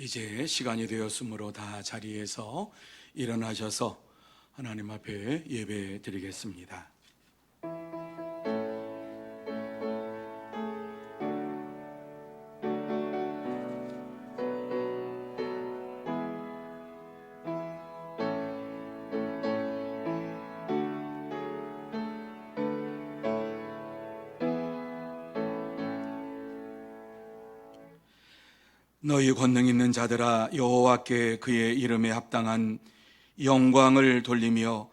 이제 시간이 되었으므로 다 자리에서 일어나셔서 하나님 앞에 예배 드리겠습니다. 너희 권능 있는 자들아, 여호와께 그의 이름에 합당한 영광을 돌리며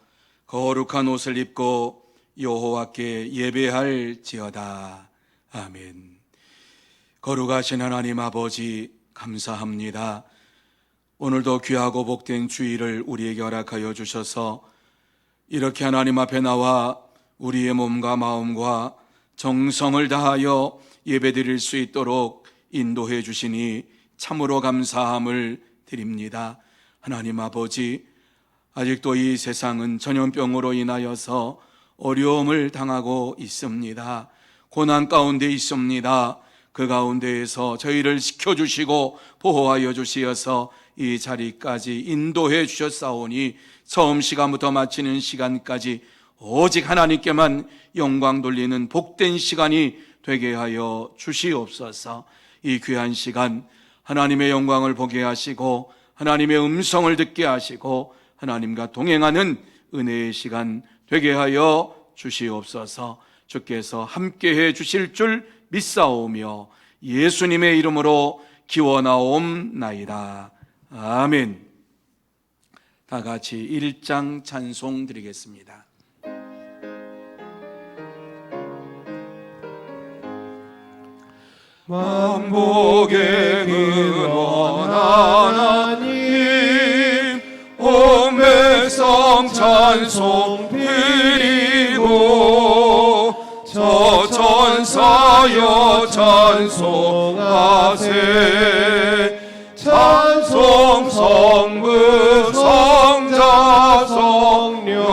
거룩한 옷을 입고 여호와께 예배할지어다. 아멘. 거룩하신 하나님 아버지, 감사합니다. 오늘도 귀하고 복된 주일을 우리에게 허락하여 주셔서 이렇게 하나님 앞에 나와 우리의 몸과 마음과 정성을 다하여 예배드릴 수 있도록 인도해 주시니 참으로 감사함을 드립니다. 하나님 아버지, 아직도 이 세상은 전염병으로 인하여서 어려움을 당하고 있습니다. 고난 가운데 있습니다. 그 가운데에서 저희를 지켜주시고 보호하여 주시어서 이 자리까지 인도해 주셨사오니 처음 시간부터 마치는 시간까지 오직 하나님께만 영광 돌리는 복된 시간이 되게 하여 주시옵소서. 이 귀한 시간 하나님의 영광을 보게 하시고 하나님의 음성을 듣게 하시고 하나님과 동행하는 은혜의 시간 되게 하여 주시옵소서. 주께서 함께해 주실 줄 믿사오며 예수님의 이름으로 기원하옵나이다. 아멘. 다 같이 1장 찬송 드리겠습니다. 만복의 근원 하나님, 온 백성 찬송 드리고 저 천사여 찬송하세. 찬송 성부 성자 성령.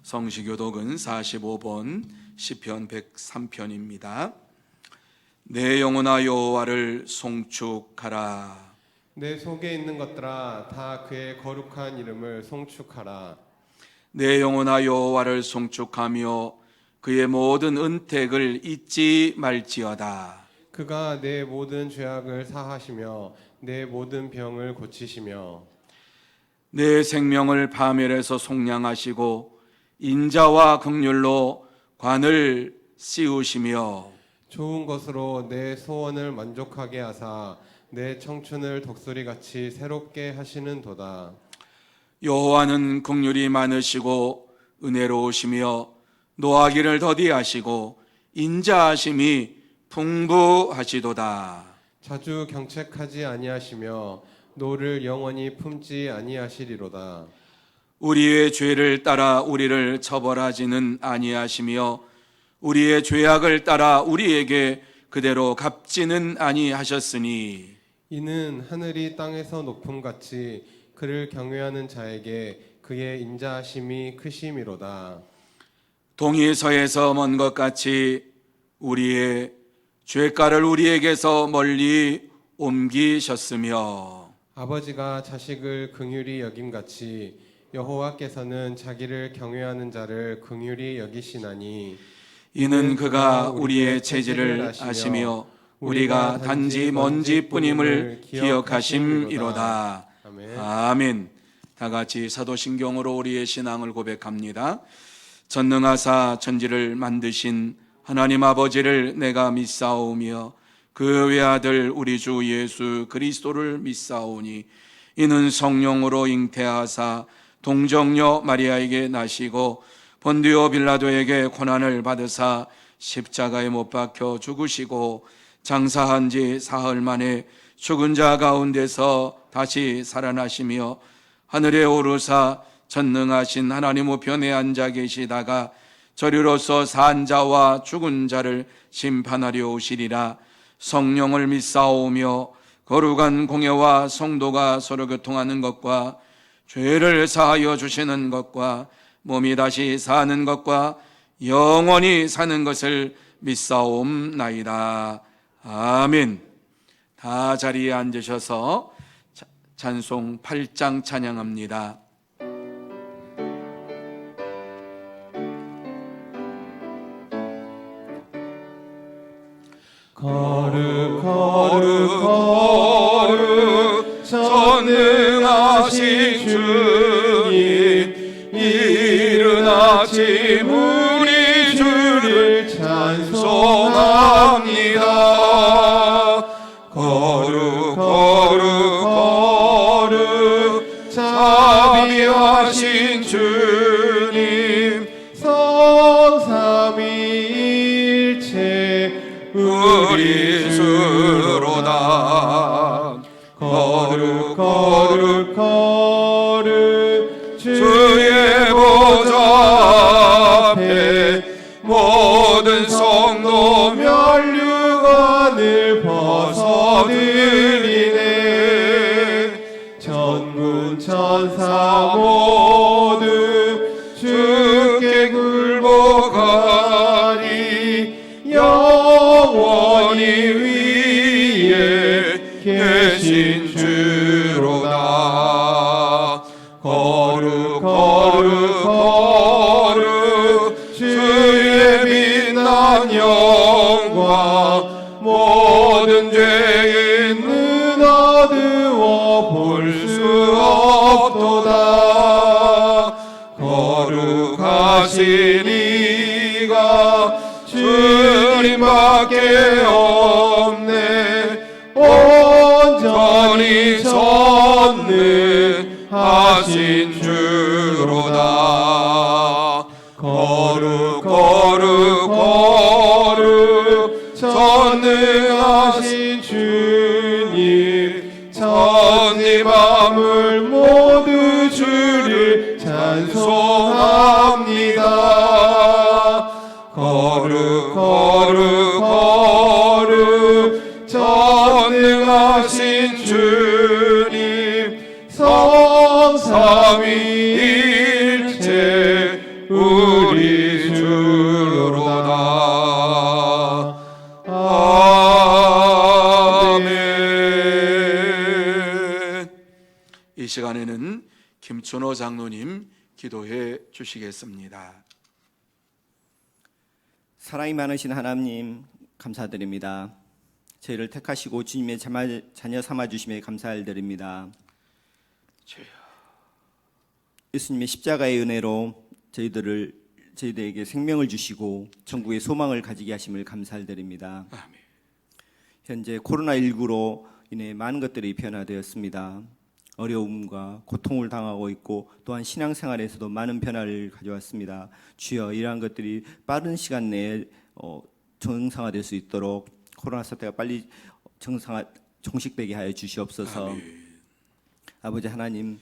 성시교독은 45번 시편 103편입니다. 내 영혼아 여호와를 송축하라. 내 속에 있는 것들아 다 그의 거룩한 이름을 송축하라. 내 영혼아 여호와를 송축하며 그의 모든 은택을 잊지 말지어다. 그가 내 모든 죄악을 사하시며 내 모든 병을 고치시며 내 생명을 파멸해서 속량하시고 인자와 긍휼로 관을 씌우시며 좋은 것으로 내 소원을 만족하게 하사 내 청춘을 독수리같이 새롭게 하시는도다. 여호와는 긍휼이 많으시고 은혜로우시며 노하기를 더디하시고 인자하심이 풍부하시도다. 자주 경책하지 아니하시며 노를 영원히 품지 아니하시리로다. 우리의 죄를 따라 우리를 처벌하지는 아니하시며 우리의 죄악을 따라 우리에게 그대로 갚지는 아니하셨으니 이는 하늘이 땅에서 높음같이 그를 경외하는 자에게 그의 인자하심이 크심이로다. 동이 서에서 먼 것 같이 우리의 죄가를 우리에게서 멀리 옮기셨으며 아버지가 자식을 긍휼히 여김같이 여호와께서는 자기를 경외하는 자를 긍휼히 여기시나니 이는 그가 우리의 체질을 아시며 우리가 단지 먼지뿐임을 기억하심이로다. 아멘. 다 같이 사도신경으로 우리의 신앙을 고백합니다. 전능하사 천지를 만드신 하나님 아버지를 내가 믿사오며 그 외아들 우리 주 예수 그리스도를 믿사오니 이는 성령으로 잉태하사 동정녀 마리아에게 나시고 본디오 빌라도에게 고난을 받으사 십자가에 못 박혀 죽으시고 장사한 지 사흘 만에 죽은 자 가운데서 다시 살아나시며 하늘에 오르사 전능하신 하나님 우편에 앉아 계시다가 저리로서 산 자와 죽은 자를 심판하려 오시리라. 성령을 믿사오며 거룩한 공예와 성도가 서로 교통하는 것과 죄를 사하여 주시는 것과 몸이 다시 사는 것과 영원히 사는 것을 믿사옵나이다. 아멘. 다 자리에 앉으셔서 찬송 8장 찬양합니다. 거룩 거룩 거룩 전능하신 주님, 이른 아침 우리 주를 찬송합니다. 거룩 거룩 거룩 자비하신 주님, 성삼위일체 우리 주로다. 거룩 거룩 거룩 주의 보좌 앞에 모든 성도 면류관을 벗어드리네. 천군 천사 모두 주께 굴복하니 영원히 위에 계신 주로다. 거룩 거룩 거룩 주의 빛난 영광, 모든 죄 있는 어두워 볼 수 없도다. 거룩하신 이가 주님밖에 없네. 온전히 전능하신 주로다. 거룩 거룩 거룩 전능하신 주님, 천지 만물 모두 주를 찬송합니다. 거룩 거룩 거룩 전능하신 주님, 성삼위일체 우리 주로다. 아멘. 이 시간에는 김춘호 장로님 기도해 주시겠습니다. 사랑이 많으신 하나님, 감사드립니다. 저희를 택하시고 주님의 자녀 삼아주심에 감사드립니다. 예수님의 십자가의 은혜로 저희들에게 생명을 주시고 천국의 소망을 가지게 하심을 감사드립니다. 아멘. 현재 코로나19로 인해 많은 것들이 변화되었습니다. 어려움과 고통을 당하고 있고 또한 신앙생활에서도 많은 변화를 가져왔습니다. 주여, 이러한 것들이 빠른 시간 내에 정상화될 수 있도록 코로나 사태가 빨리 종식되게 하여 주시옵소서. 아멘. 아버지 하나님,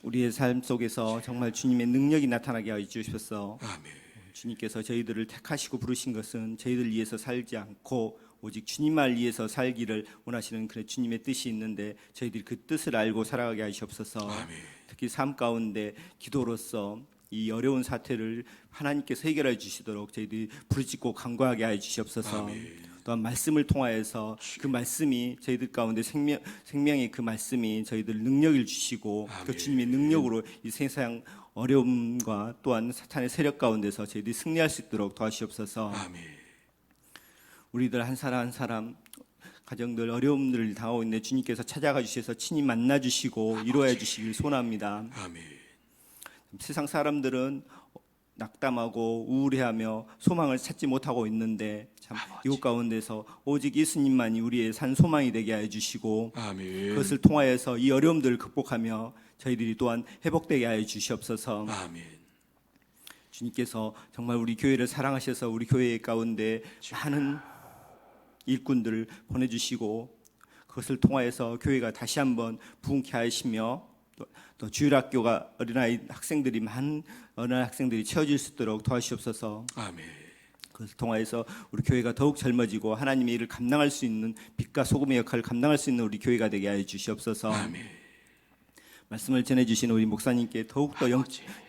우리의 삶 속에서 정말 주님의 능력이 나타나게 하여 주시옵소서. 아멘. 주님께서 저희들을 택하시고 부르신 것은 저희들 위해서 살지 않고 오직 주님만 위해서 살기를 원하시는 그런 주님의 뜻이 있는데 저희들이 그 뜻을 알고 살아가게 하시옵소서. 아멘. 특히 삶 가운데 기도로서 이 어려운 사태를 하나님께서 해결해 주시도록 저희들이 부르짖고 간구하게 하여 주시옵소서. 아멘. 또한 말씀을 통하여서 그 말씀이 저희들 가운데 생명의 그 말씀이 저희들 능력을 주시고 아멘. 그 주님의 능력으로 이 세상 어려움과 또한 사탄의 세력 가운데서 저희들이 승리할 수 있도록 도와주시옵소서. 아멘. 우리들 한 사람 한 사람 가정들 어려움들을 당하고 있는데 주님께서 찾아가 주셔서 친히 만나 주시고 이루어 주시길 소원합니다. 아멘. 세상 사람들은 낙담하고 우울해하며 소망을 찾지 못하고 있는데 참 이곳 가운데서 오직 예수님만이 우리의 산 소망이 되게 해 주시고 아멘. 그것을 통하여서 이 어려움들을 극복하며 저희들이 또한 회복되게 하여 주시옵소서. 아멘. 주님께서 정말 우리 교회를 사랑하셔서 우리 교회 가운데 많은 일꾼들을 보내주시고 그것을 통하여서 교회가 다시 한번 부흥케 하시며 또 주일학교가 어린아이 학생들이 많은 어린아이 학생들이 채워질 수 있도록 도와주시옵소서. 아멘. 그것을 통하여서 우리 교회가 더욱 젊어지고 하나님의 일을 감당할 수 있는 빛과 소금의 역할을 감당할 수 있는 우리 교회가 되게 하여 주시옵소서. 아멘. 말씀을 전해주신 우리 목사님께 더욱더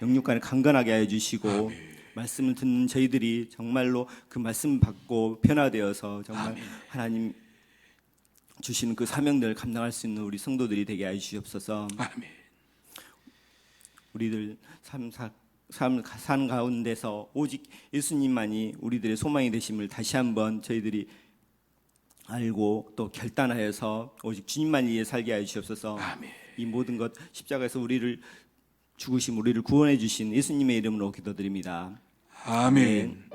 영육간을 강건하게 하여 주시고 아멘. 말씀을 듣는 저희들이 정말로 그 말씀 받고 변화되어서 정말 하나님 주시는 그 사명들을 감당할 수 있는 우리 성도들이 되게 하여 주시옵소서. 아멘. 우리들 삶 가운데서 오직 예수님만이 우리들의 소망이 되심을 다시 한번 저희들이 알고 또 결단하여서 오직 주님만 위해 살게 하여 주시옵소서. 아멘. 이 모든 것 십자가에서 우리를 죽으심 우리를 구원해 주신 예수님의 이름으로 기도드립니다. 아멘.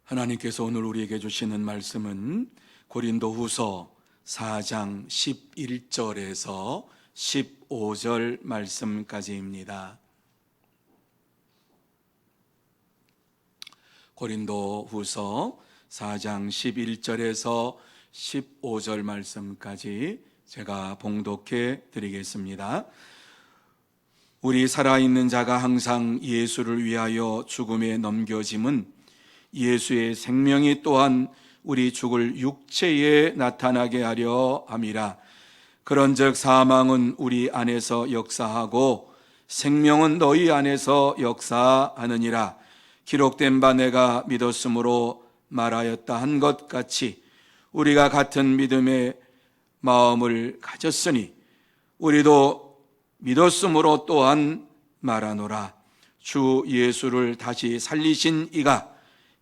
하나님께서 오늘 우리에게 주시는 말씀은 고린도후서 4장 11절에서 15절 말씀까지입니다. 고린도후서 4장 11절에서 15절 말씀까지 제가 봉독해 드리겠습니다. 우리 살아있는 자가 항상 예수를 위하여 죽음에 넘겨짐은 예수의 생명이 또한 우리 죽을 육체에 나타나게 하려 함이라. 그런즉 사망은 우리 안에서 역사하고 생명은 너희 안에서 역사하느니라. 기록된 바 내가 믿었으므로 말하였다 한 것 같이 우리가 같은 믿음의 마음을 가졌으니 우리도 믿었으므로 또한 말하노라. 주 예수를 다시 살리신 이가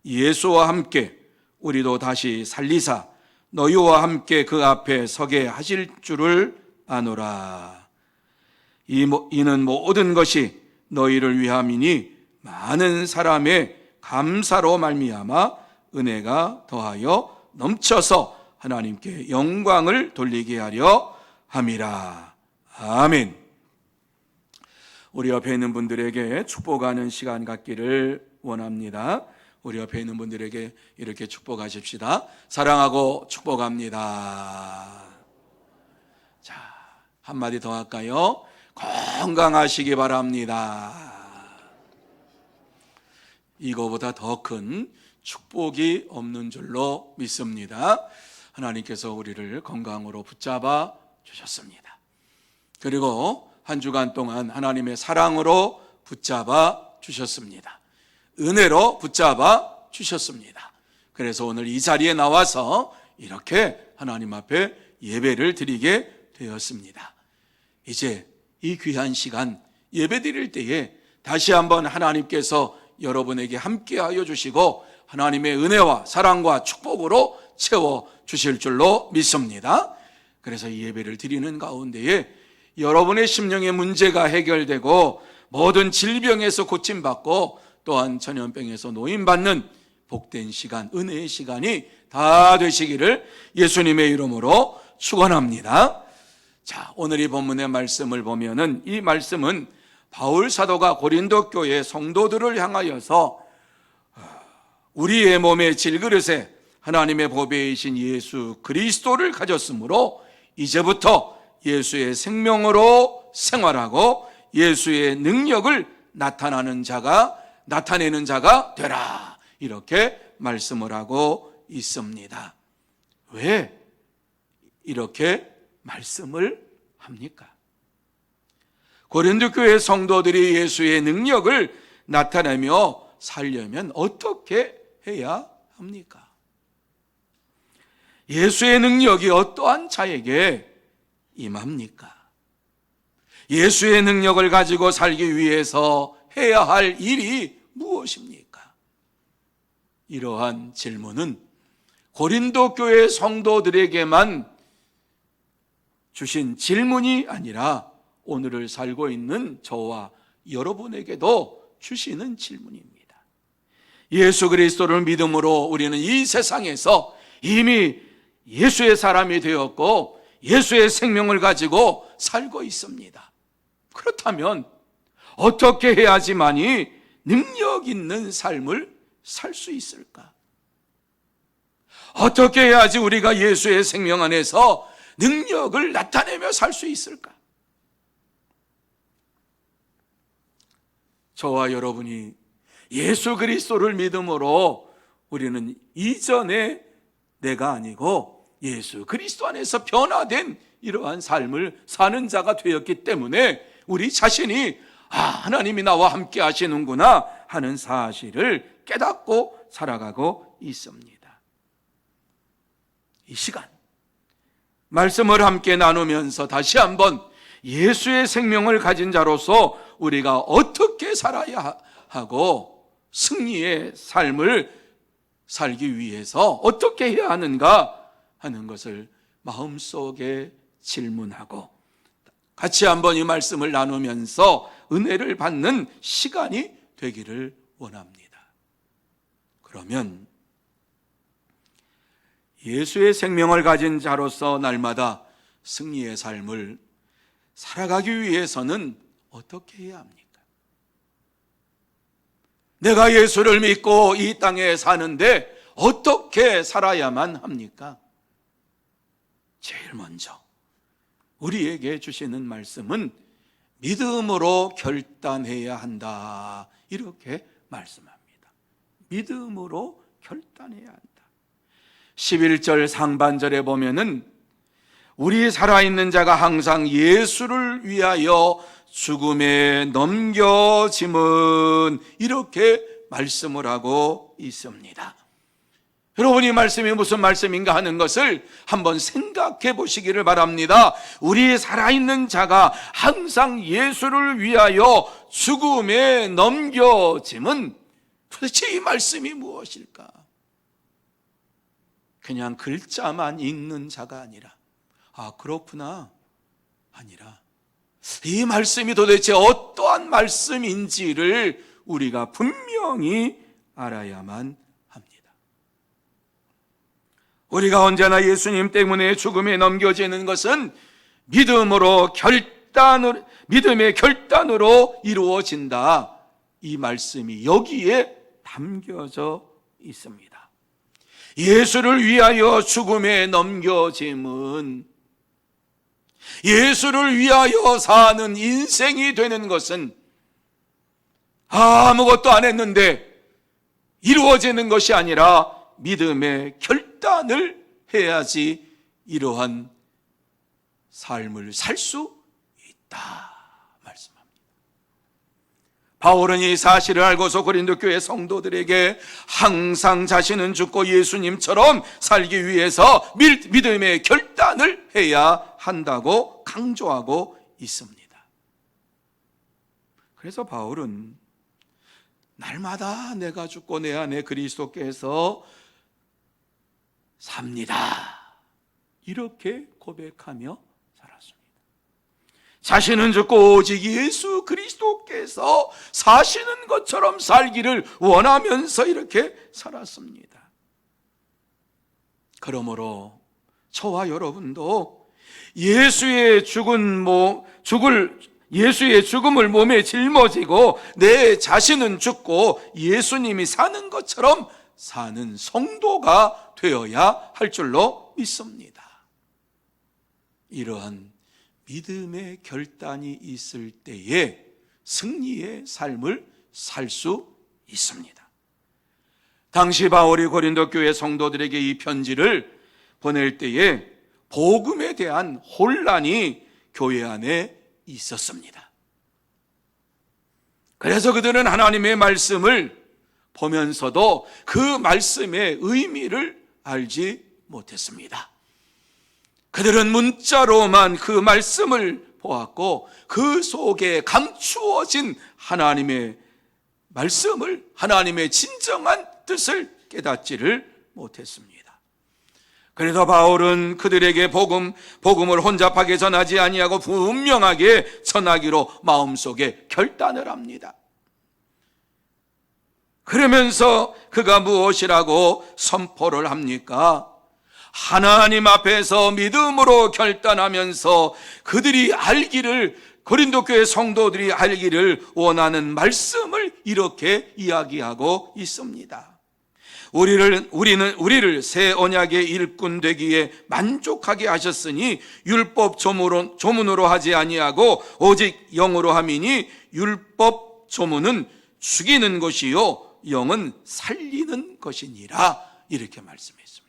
예수와 함께 우리도 다시 살리사 너희와 함께 그 앞에 서게 하실 줄을 아노라. 이는 모든 것이 너희를 위함이니 많은 사람의 감사로 말미암아 은혜가 더하여 넘쳐서 하나님께 영광을 돌리게 하려 함이라. 아멘. 우리 옆에 있는 분들에게 축복하는 시간 갖기를 원합니다. 우리 옆에 있는 분들에게 이렇게 축복하십시다. 사랑하고 축복합니다. 자, 한마디 더 할까요? 건강하시기 바랍니다. 이거보다 더 큰 축복이 없는 줄로 믿습니다. 하나님께서 우리를 건강으로 붙잡아 주셨습니다. 그리고 한 주간 동안 하나님의 사랑으로 붙잡아 주셨습니다. 은혜로 붙잡아 주셨습니다. 그래서 오늘 이 자리에 나와서 이렇게 하나님 앞에 예배를 드리게 되었습니다. 이제 이 귀한 시간 예배 드릴 때에 다시 한번 하나님께서 여러분에게 함께하여 주시고 하나님의 은혜와 사랑과 축복으로 채워 주실 줄로 믿습니다. 그래서 이 예배를 드리는 가운데에 여러분의 심령의 문제가 해결되고 모든 질병에서 고침받고 또한 전염병에서 노임받는 복된 시간, 은혜의 시간이 다 되시기를 예수님의 이름으로 축원합니다. 자, 오늘 이 본문의 말씀을 보면은 이 말씀은 바울 사도가 고린도 교회 성도들을 향하여서 우리의 몸의 질그릇에 하나님의 보배이신 예수 그리스도를 가졌으므로 이제부터 예수의 생명으로 생활하고 예수의 능력을 나타내는 자가 되라. 이렇게 말씀을 하고 있습니다. 왜 이렇게 말씀을 합니까? 고린도 교회 성도들이 예수의 능력을 나타내며 살려면 어떻게 해야 합니까? 예수의 능력이 어떠한 자에게 임합니까? 예수의 능력을 가지고 살기 위해서 해야 할 일이 무엇입니까? 이러한 질문은 고린도 교회 성도들에게만 주신 질문이 아니라 오늘을 살고 있는 저와 여러분에게도 주시는 질문입니다. 예수 그리스도를 믿음으로 우리는 이 세상에서 이미 예수의 사람이 되었고 예수의 생명을 가지고 살고 있습니다. 그렇다면 어떻게 해야지만이 능력 있는 삶을 살 수 있을까? 어떻게 해야지 우리가 예수의 생명 안에서 능력을 나타내며 살 수 있을까? 저와 여러분이 예수 그리스도를 믿음으로 우리는 이전에 내가 아니고 예수 그리스도 안에서 변화된 이러한 삶을 사는 자가 되었기 때문에 우리 자신이 하나님이 나와 함께 하시는구나 하는 사실을 깨닫고 살아가고 있습니다. 이 시간 말씀을 함께 나누면서 다시 한번 예수의 생명을 가진 자로서 우리가 어떻게 살아야 하고 승리의 삶을 살기 위해서 어떻게 해야 하는가 하는 것을 마음속에 질문하고 같이 한번 이 말씀을 나누면서 은혜를 받는 시간이 되기를 원합니다. 그러면 예수의 생명을 가진 자로서 날마다 승리의 삶을 살아가기 위해서는 어떻게 해야 합니까? 내가 예수를 믿고 이 땅에 사는데 어떻게 살아야만 합니까? 제일 먼저 우리에게 주시는 말씀은 믿음으로 결단해야 한다, 이렇게 말씀합니다. 믿음으로 결단해야 한다. 11절 상반절에 보면은 우리 살아있는 자가 항상 예수를 위하여 죽음에 넘겨짐은, 이렇게 말씀을 하고 있습니다. 여러분, 이 말씀이 무슨 말씀인가 하는 것을 한번 생각해 보시기를 바랍니다. 우리 살아있는 자가 항상 예수를 위하여 죽음에 넘겨짐은, 도대체 이 말씀이 무엇일까? 그냥 글자만 읽는 자가 아니라 그렇구나 아니라 이 말씀이 도대체 어떠한 말씀인지를 우리가 분명히 알아야만 합니다. 우리가 언제나 예수님 때문에 죽음에 넘겨지는 것은 믿음의 결단으로 이루어진다, 이 말씀이 여기에 담겨져 있습니다. 예수를 위하여 죽음에 넘겨짐은, 예수를 위하여 사는 인생이 되는 것은 아무것도 안 했는데 이루어지는 것이 아니라 믿음의 결단을 해야지 이러한 삶을 살 수 있다 말씀합니다. 바울은 이 사실을 알고서 고린도 교회 성도들에게 항상 자신은 죽고 예수님처럼 살기 위해서 믿음의 결단을 해야 한다고 강조하고 있습니다. 그래서 바울은 날마다 내가 죽고 내 안에 그리스도께서 삽니다, 이렇게 고백하며 살았습니다. 자신은 죽고 오직 예수 그리스도께서 사시는 것처럼 살기를 원하면서 이렇게 살았습니다. 그러므로 저와 여러분도 예수의 죽음을 몸에 짊어지고 내 자신은 죽고 예수님이 사는 것처럼 사는 성도가 되어야 할 줄로 믿습니다. 이러한 믿음의 결단이 있을 때에 승리의 삶을 살 수 있습니다. 당시 바울이 고린도 교회 성도들에게 이 편지를 보낼 때에 복음에 대한 혼란이 교회 안에 있었습니다. 그래서 그들은 하나님의 말씀을 보면서도 그 말씀의 의미를 알지 못했습니다. 그들은 문자로만 그 말씀을 보았고 그 속에 감추어진 하나님의 말씀을, 하나님의 진정한 뜻을 깨닫지를 못했습니다. 그래서 바울은 그들에게 복음을 혼잡하게 전하지 아니하고 분명하게 전하기로 마음속에 결단을 합니다. 그러면서 그가 무엇이라고 선포를 합니까? 하나님 앞에서 믿음으로 결단하면서 그들이 알기를, 고린도 교회 성도들이 알기를 원하는 말씀을 이렇게 이야기하고 있습니다. 우리를 새 언약의 일꾼 되기에 만족하게 하셨으니 율법 조문으로 하지 아니하고 오직 영으로 함이니 율법 조문은 죽이는 것이요 영은 살리는 것이니라. 이렇게 말씀했습니다.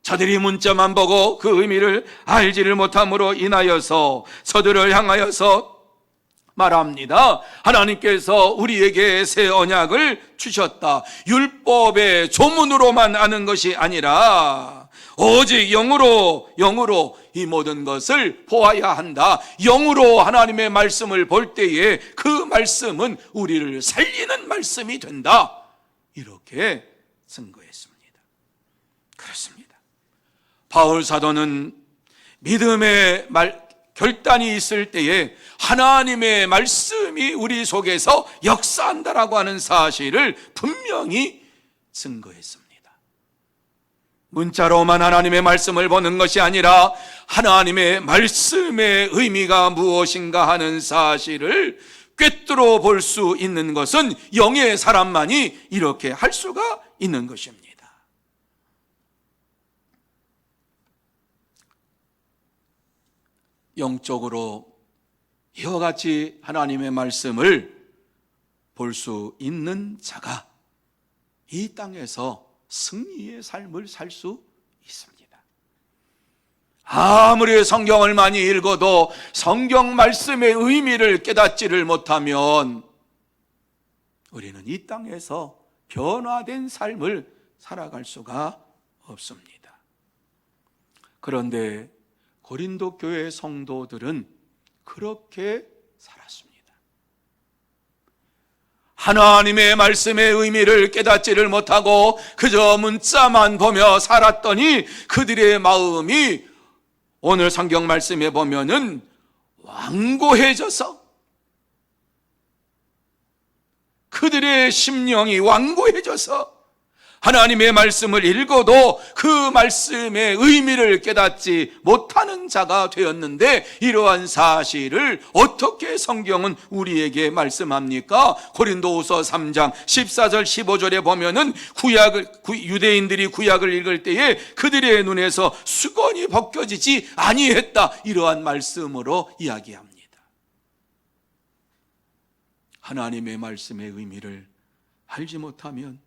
저들이 문자만 보고 그 의미를 알지를 못함으로 인하여서 저들을 향하여서 말합니다. 하나님께서 우리에게 새 언약을 주셨다. 율법의 조문으로만 아는 것이 아니라 오직 영으로 이 모든 것을 보아야 한다. 영으로 하나님의 말씀을 볼 때에 그 말씀은 우리를 살리는 말씀이 된다. 이렇게 증거했습니다. 그렇습니다. 바울 사도는 믿음의 결단이 있을 때에 하나님의 말씀이 우리 속에서 역사한다라고 하는 사실을 분명히 증거했습니다. 문자로만 하나님의 말씀을 보는 것이 아니라 하나님의 말씀의 의미가 무엇인가 하는 사실을 꿰뚫어 볼 수 있는 것은 영의 사람만이 이렇게 할 수가 있는 것입니다. 영적으로 이와 같이 하나님의 말씀을 볼 수 있는 자가 이 땅에서 승리의 삶을 살 수 있습니다. 아무리 성경을 많이 읽어도 성경 말씀의 의미를 깨닫지를 못하면 우리는 이 땅에서 변화된 삶을 살아갈 수가 없습니다. 그런데 고린도 교회 성도들은 그렇게 살았습니다. 하나님의 말씀의 의미를 깨닫지를 못하고 그저 문자만 보며 살았더니 그들의 마음이 오늘 성경 말씀에 보면은 완고해져서 그들의 심령이 완고해져서 하나님의 말씀을 읽어도 그 말씀의 의미를 깨닫지 못하는 자가 되었는데, 이러한 사실을 어떻게 성경은 우리에게 말씀합니까? 고린도후서 3장 14절 15절에 보면은 유대인들이 구약을 읽을 때에 그들의 눈에서 수건이 벗겨지지 아니했다, 이러한 말씀으로 이야기합니다. 하나님의 말씀의 의미를 알지 못하면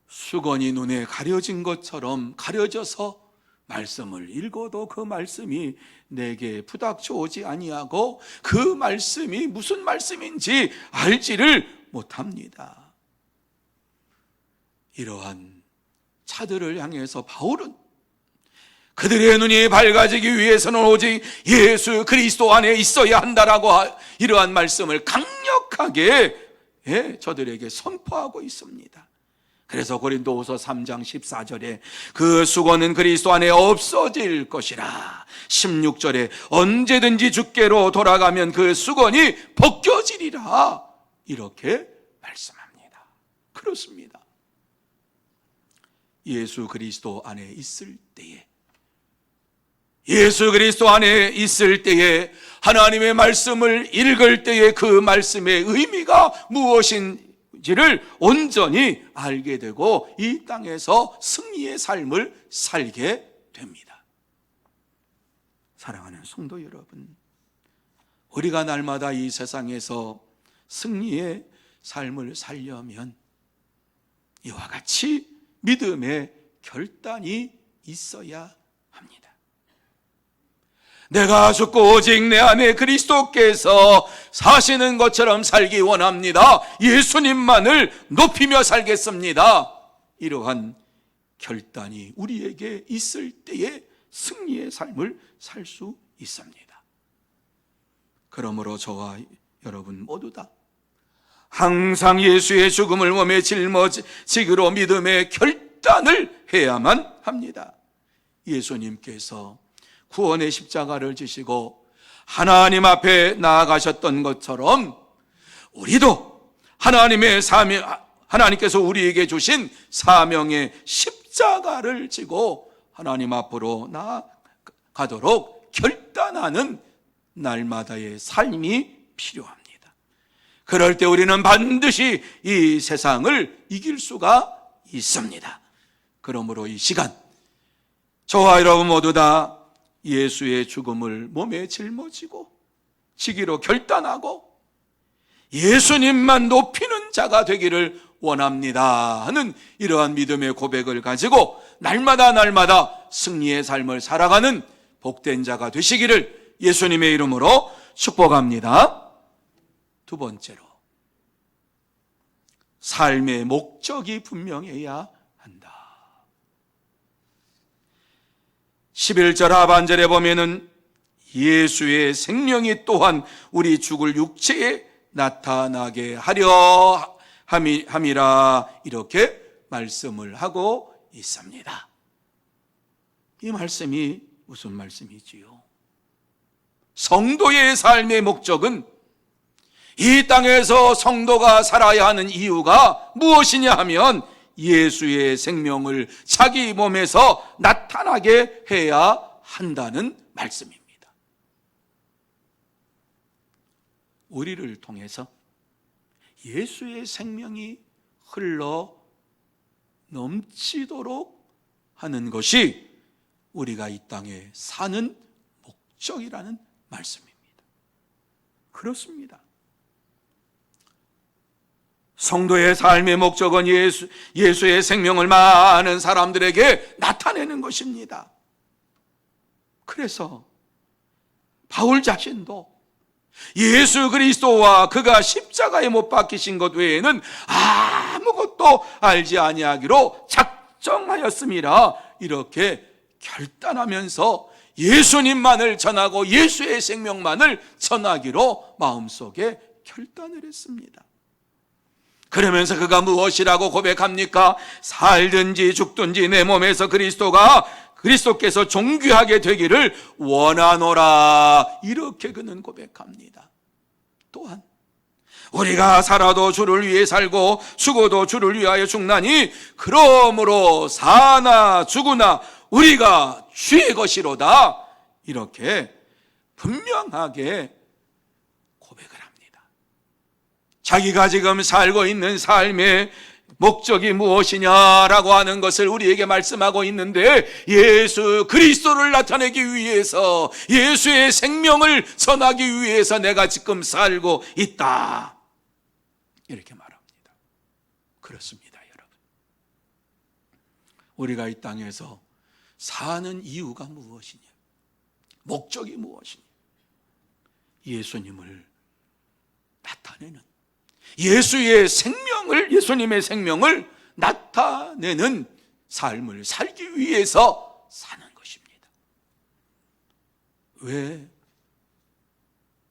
수건이 눈에 가려진 것처럼 가려져서 말씀을 읽어도 그 말씀이 내게 부닥쳐 오지 아니하고 그 말씀이 무슨 말씀인지 알지를 못합니다. 이러한 차들을 향해서 바울은 그들의 눈이 밝아지기 위해서는 오직 예수 그리스도 안에 있어야 한다라고 이러한 말씀을 강력하게 저들에게 선포하고 있습니다. 그래서 고린도후서 3장 14절에 그 수건은 그리스도 안에 없어질 것이라, 16절에 언제든지 주께로 돌아가면 그 수건이 벗겨지리라, 이렇게 말씀합니다. 그렇습니다. 예수 그리스도 안에 있을 때에, 예수 그리스도 안에 있을 때에 하나님의 말씀을 읽을 때에 그 말씀의 의미가 무엇인지를 온전히 알게 되고 이 땅에서 승리의 삶을 살게 됩니다. 사랑하는 성도 여러분, 우리가 날마다 이 세상에서 승리의 삶을 살려면 이와 같이 믿음의 결단이 있어야 합니다. 내가 죽고 오직 내 안에 그리스도께서 사시는 것처럼 살기 원합니다. 예수님만을 높이며 살겠습니다. 이러한 결단이 우리에게 있을 때에 승리의 삶을 살 수 있습니다. 그러므로 저와 여러분 모두 다 항상 예수의 죽음을 몸에 짊어지기로 믿음의 결단을 해야만 합니다. 예수님께서 구원의 십자가를 지시고 하나님 앞에 나아가셨던 것처럼 우리도 하나님께서 우리에게 주신 사명의 십자가를 지고 하나님 앞으로 나아가도록 결단하는 날마다의 삶이 필요합니다. 그럴 때 우리는 반드시 이 세상을 이길 수가 있습니다. 그러므로 이 시간 저와 여러분 모두 다 예수의 죽음을 몸에 짊어지고 지기로 결단하고 예수님만 높이는 자가 되기를 원합니다 하는 이러한 믿음의 고백을 가지고 날마다 승리의 삶을 살아가는 복된 자가 되시기를 예수님의 이름으로 축복합니다. 두 번째로, 삶의 목적이 분명해야 한다. 11절 하반절에 보면은 예수의 생명이 또한 우리 죽을 육체에 나타나게 하려 함이라 이렇게 말씀을 하고 있습니다. 이 말씀이 무슨 말씀이지요? 성도의 삶의 목적은 이 땅에서 성도가 살아야 하는 이유가 무엇이냐 하면 예수의 생명을 자기 몸에서 나타나게 해야 한다는 말씀입니다. 우리를 통해서 예수의 생명이 흘러 넘치도록 하는 것이 우리가 이 땅에 사는 목적이라는 말씀입니다. 그렇습니다. 성도의 삶의 목적은 예수의 생명을 많은 사람들에게 나타내는 것입니다. 그래서 바울 자신도 예수 그리스도와 그가 십자가에 못 박히신 것 외에는 아무것도 알지 아니하기로 작정하였음이라 이렇게 결단하면서 예수님만을 전하고 예수의 생명만을 전하기로 마음속에 결단을 했습니다. 그러면서 그가 무엇이라고 고백합니까? 살든지 죽든지 내 몸에서 그리스도께서 존귀하게 되기를 원하노라 이렇게 그는 고백합니다. 또한 우리가 살아도 주를 위해 살고 죽어도 주를 위하여 죽나니 그러므로 사나 죽으나 우리가 주의 것이로다 이렇게 분명하게 고백을 합니다. 자기가 지금 살고 있는 삶의 목적이 무엇이냐라고 하는 것을 우리에게 말씀하고 있는데 예수 그리스도를 나타내기 위해서 예수의 생명을 전하기 위해서 내가 지금 살고 있다 이렇게 말합니다. 그렇습니다, 여러분. 우리가 이 땅에서 사는 이유가 무엇이냐, 목적이 무엇이냐, 예수님을 나타내는 예수님의 생명을 나타내는 삶을 살기 위해서 사는 것입니다. 왜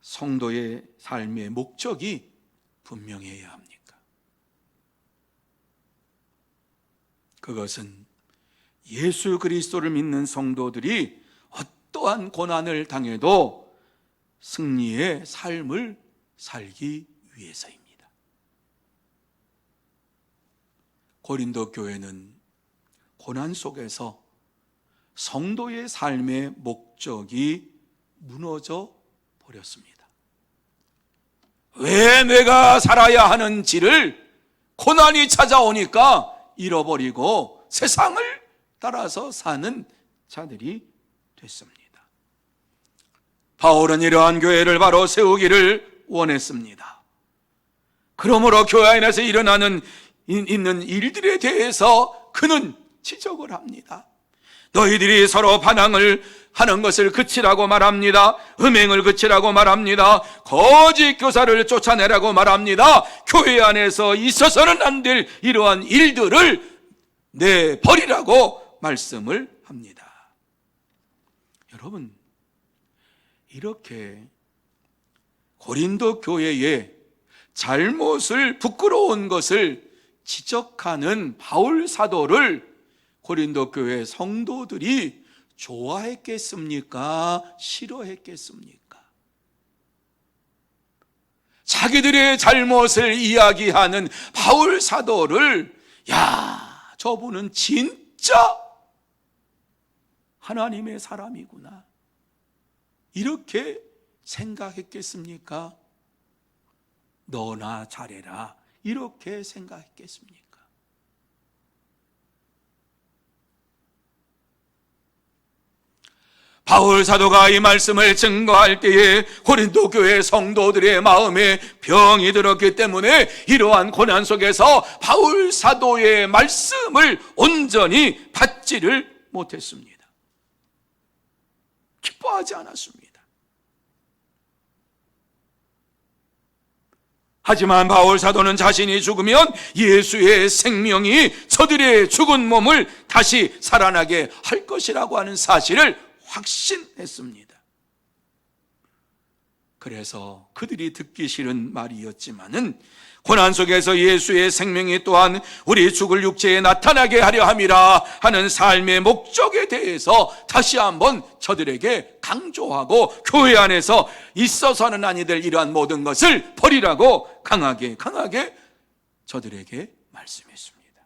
성도의 삶의 목적이 분명해야 합니까? 그것은 예수 그리스도를 믿는 성도들이 어떠한 고난을 당해도 승리의 삶을 살기 위해서입니다. 고린도 교회는 고난 속에서 성도의 삶의 목적이 무너져 버렸습니다. 왜 내가 살아야 하는지를 고난이 찾아오니까 잃어버리고 세상을 따라서 사는 자들이 됐습니다. 바울은 이러한 교회를 바로 세우기를 원했습니다. 그러므로 교회 안에서 있는 일들에 대해서 그는 지적을 합니다. 너희들이 서로 반항을 하는 것을 그치라고 말합니다. 음행을 그치라고 말합니다. 거짓 교사를 쫓아내라고 말합니다. 교회 안에서 있어서는 안 될 이러한 일들을 내버리라고 말씀을 합니다. 여러분, 이렇게 고린도 교회의 잘못을, 부끄러운 것을 지적하는 바울 사도를 고린도 교회 성도들이 좋아했겠습니까? 싫어했겠습니까? 자기들의 잘못을 이야기하는 바울 사도를 저분은 진짜 하나님의 사람이구나 이렇게 생각했겠습니까? 너나 잘해라, 이렇게 생각했겠습니까? 바울 사도가 이 말씀을 증거할 때에 고린도 교회 성도들의 마음에 병이 들었기 때문에 이러한 고난 속에서 바울 사도의 말씀을 온전히 받지를 못했습니다. 기뻐하지 않았습니다. 하지만 바울 사도는 자신이 죽으면 예수의 생명이 저들의 죽은 몸을 다시 살아나게 할 것이라고 하는 사실을 확신했습니다. 그래서 그들이 듣기 싫은 말이었지만은 고난 속에서 예수의 생명이 또한 우리 죽을 육체에 나타나게 하려 함이라 하는 삶의 목적에 대해서 다시 한번 저들에게 강조하고 교회 안에서 있어서는 아니될 이러한 모든 것을 버리라고 강하게 저들에게 말씀했습니다.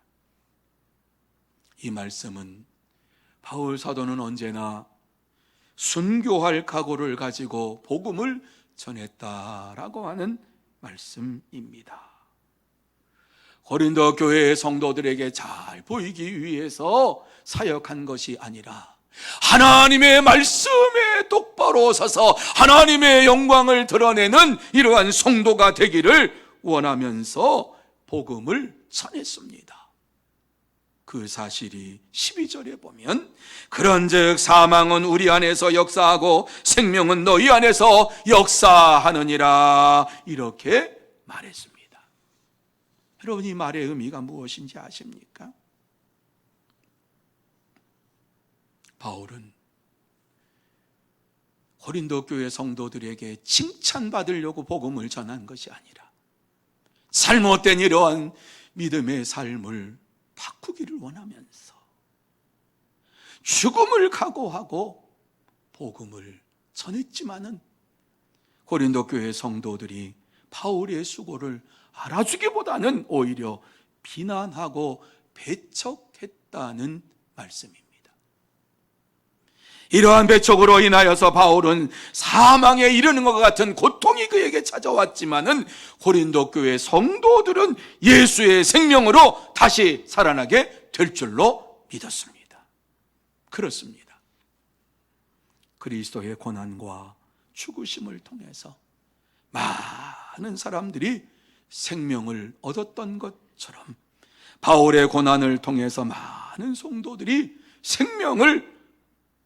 이 말씀은 바울 사도는 언제나 순교할 각오를 가지고 복음을 전했다라고 하는 말씀입니다. 고린도 교회의 성도들에게 잘 보이기 위해서 사역한 것이 아니라 하나님의 말씀에 똑바로 서서 하나님의 영광을 드러내는 이러한 성도가 되기를 원하면서 복음을 전했습니다. 그 사실이 12절에 보면 그런즉 사망은 우리 안에서 역사하고 생명은 너희 안에서 역사하느니라, 이렇게 말했습니다. 여러분, 이 말의 의미가 무엇인지 아십니까? 바울은 고린도 교회 성도들에게 칭찬받으려고 복음을 전한 것이 아니라 잘못된 이러한 믿음의 삶을 바꾸기를 원하면서 죽음을 각오하고 복음을 전했지만은 고린도 교회 성도들이 바울의 수고를 알아주기보다는 오히려 비난하고 배척했다는 말씀입니다. 이러한 배척으로 인하여서 바울은 사망에 이르는 것 같은 고통이 그에게 찾아왔지만은 고린도 교회 성도들은 예수의 생명으로 다시 살아나게 될 줄로 믿었습니다. 그렇습니다. 그리스도의 고난과 죽으심을 통해서 많은 사람들이 생명을 얻었던 것처럼 바울의 고난을 통해서 많은 성도들이 생명을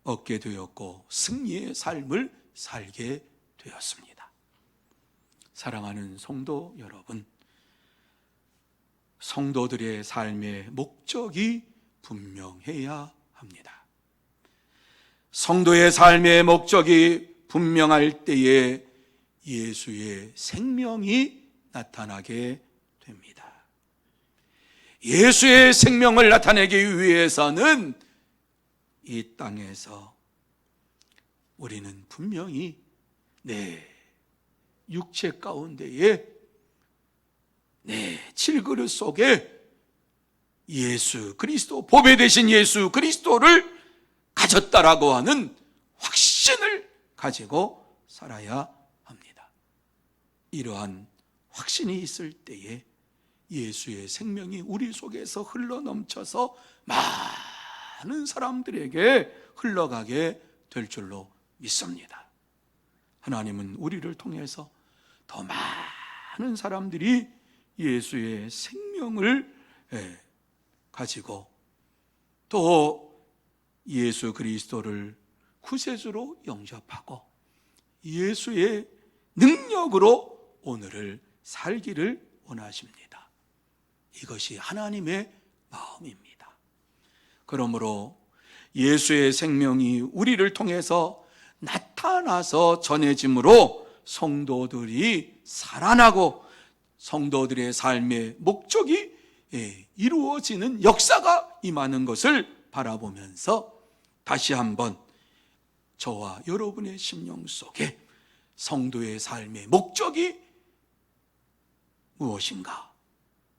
얻게 되었고 승리의 삶을 살게 되었습니다. 사랑하는 성도 여러분, 성도들의 삶의 목적이 분명해야 합니다. 성도의 삶의 목적이 분명할 때에 예수의 생명이 나타나게 됩니다. 예수의 생명을 나타내기 위해서는 이 땅에서 우리는 분명히 내 육체 가운데에 내 질그릇 속에 예수 그리스도, 보배 되신 예수 그리스도를 가졌다라고 하는 확신을 가지고 살아야 합니다. 이러한 확신이 있을 때에 예수의 생명이 우리 속에서 흘러넘쳐서 많은 사람들에게 흘러가게 될 줄로 믿습니다. 하나님은 우리를 통해서 더 많은 사람들이 예수의 생명을 가지고 또 예수 그리스도를 구세주로 영접하고 예수의 능력으로 오늘을 살기를 원하십니다. 이것이 하나님의 마음입니다. 그러므로 예수의 생명이 우리를 통해서 나타나서 전해짐으로 성도들이 살아나고 성도들의 삶의 목적이 이루어지는 역사가 임하는 것을 바라보면서 다시 한번 저와 여러분의 심령 속에 성도의 삶의 목적이 무엇인가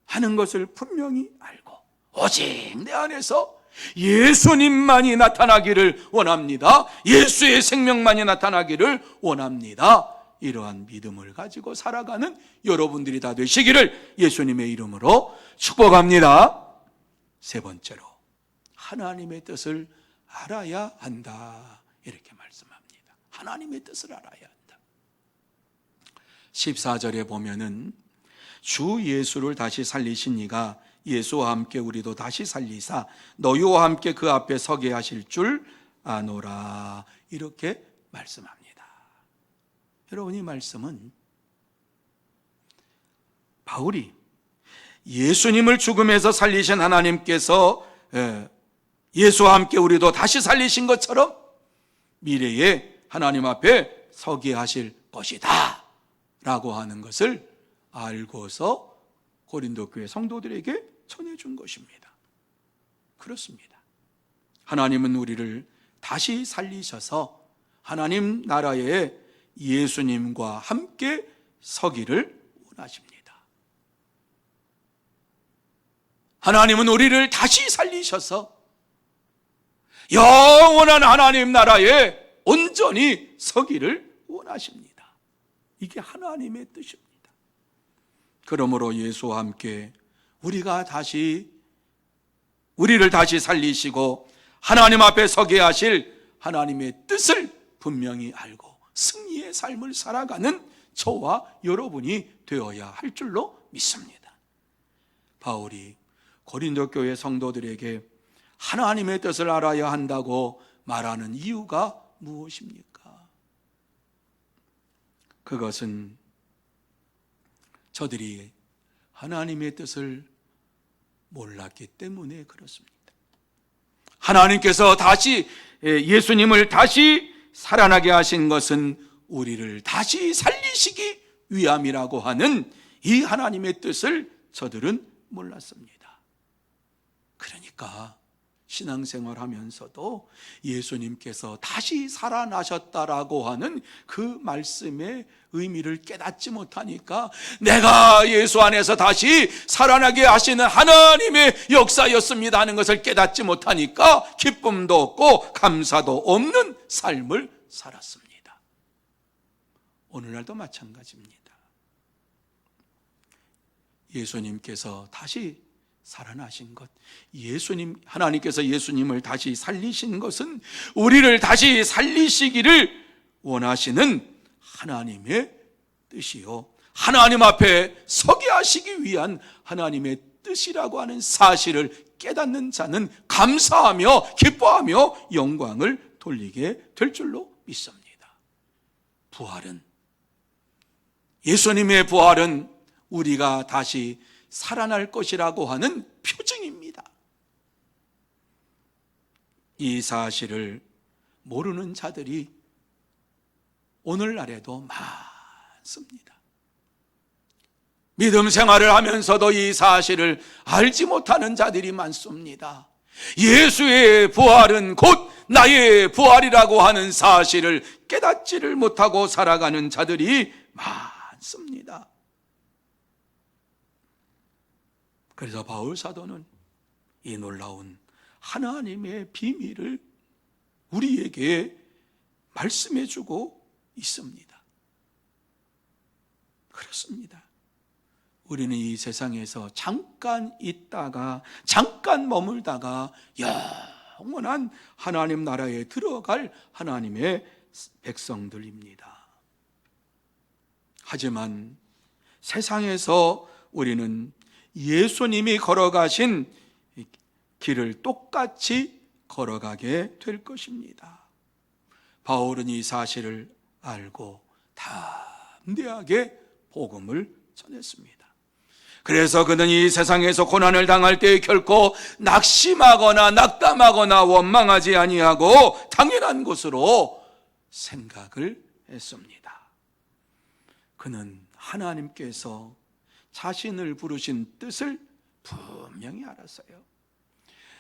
하는 것을 분명히 알고 오직 내 안에서 예수님만이 나타나기를 원합니다. 예수의 생명만이 나타나기를 원합니다. 이러한 믿음을 가지고 살아가는 여러분들이 다 되시기를 예수님의 이름으로 축복합니다. 세 번째로, 하나님의 뜻을 알아야 한다. 이렇게 말씀합니다. 하나님의 뜻을 알아야 한다. 14절에 보면은 주 예수를 다시 살리신 이가 예수와 함께 우리도 다시 살리사 너희와 함께 그 앞에 서게 하실 줄 아노라. 이렇게 말씀합니다. 여러분, 이 말씀은 바울이 예수님을 죽음에서 살리신 하나님께서 예수와 함께 우리도 다시 살리신 것처럼 미래에 하나님 앞에 서게 하실 것이다 라고 하는 것을 알고서 고린도 교회 성도들에게 전해준 것입니다. 그렇습니다. 하나님은 우리를 다시 살리셔서 하나님 나라에 예수님과 함께 서기를 원하십니다. 하나님은 우리를 다시 살리셔서 영원한 하나님 나라에 온전히 서기를 원하십니다. 이게 하나님의 뜻입니다. 그러므로 예수와 함께 우리를 다시 살리시고 하나님 앞에 서게 하실 하나님의 뜻을 분명히 알고 승리의 삶을 살아가는 저와 여러분이 되어야 할 줄로 믿습니다. 바울이 고린도 교회 성도들에게 하나님의 뜻을 알아야 한다고 말하는 이유가 무엇입니까? 그것은 저들이 하나님의 뜻을 몰랐기 때문에 그렇습니다. 하나님께서 다시 예수님을 다시 살아나게 하신 것은 우리를 다시 살리시기 위함이라고 하는 이 하나님의 뜻을 저들은 몰랐습니다. 그러니까 신앙생활 하면서도 예수님께서 다시 살아나셨다라고 하는 그 말씀의 의미를 깨닫지 못하니까 내가 예수 안에서 다시 살아나게 하시는 하나님의 역사였습니다 하는 것을 깨닫지 못하니까 기쁨도 없고 감사도 없는 삶을 살았습니다. 오늘날도 마찬가지입니다. 예수님께서 다시 살아나신 것, 하나님께서 예수님을 다시 살리신 것은 우리를 다시 살리시기를 원하시는 하나님의 뜻이요, 하나님 앞에 서게 하시기 위한 하나님의 뜻이라고 하는 사실을 깨닫는 자는 감사하며 기뻐하며 영광을 돌리게 될 줄로 믿습니다. 예수님의 부활은 우리가 다시 살아날 것이라고 하는 표징입니다. 이 사실을 모르는 자들이 오늘날에도 많습니다. 믿음 생활을 하면서도 이 사실을 알지 못하는 자들이 많습니다. 예수의 부활은 곧 나의 부활이라고 하는 사실을 깨닫지를 못하고 살아가는 자들이 많습니다. 그래서 바울 사도는 이 놀라운 하나님의 비밀을 우리에게 말씀해 주고 있습니다. 그렇습니다. 우리는 이 세상에서 잠깐 있다가 잠깐 머물다가 영원한 하나님 나라에 들어갈 하나님의 백성들입니다. 하지만 세상에서 우리는 예수님이 걸어가신 길을 똑같이 걸어가게 될 것입니다. 바울은 이 사실을 알고 담대하게 복음을 전했습니다. 그래서 그는 이 세상에서 고난을 당할 때 결코 낙심하거나 낙담하거나 원망하지 아니하고 당연한 것으로 생각을 했습니다. 그는 하나님께서 자신을 부르신 뜻을 분명히 알았어요.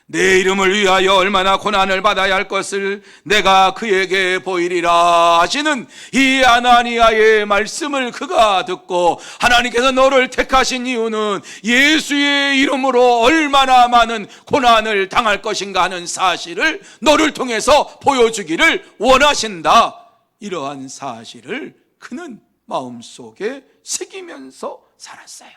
내 이름을 위하여 얼마나 고난을 받아야 할 것을 내가 그에게 보이리라 하시는 이 아나니아의 말씀을 그가 듣고, 하나님께서 너를 택하신 이유는 예수의 이름으로 얼마나 많은 고난을 당할 것인가 하는 사실을 너를 통해서 보여주기를 원하신다, 이러한 사실을 그는 마음속에 새기면서 살았어요.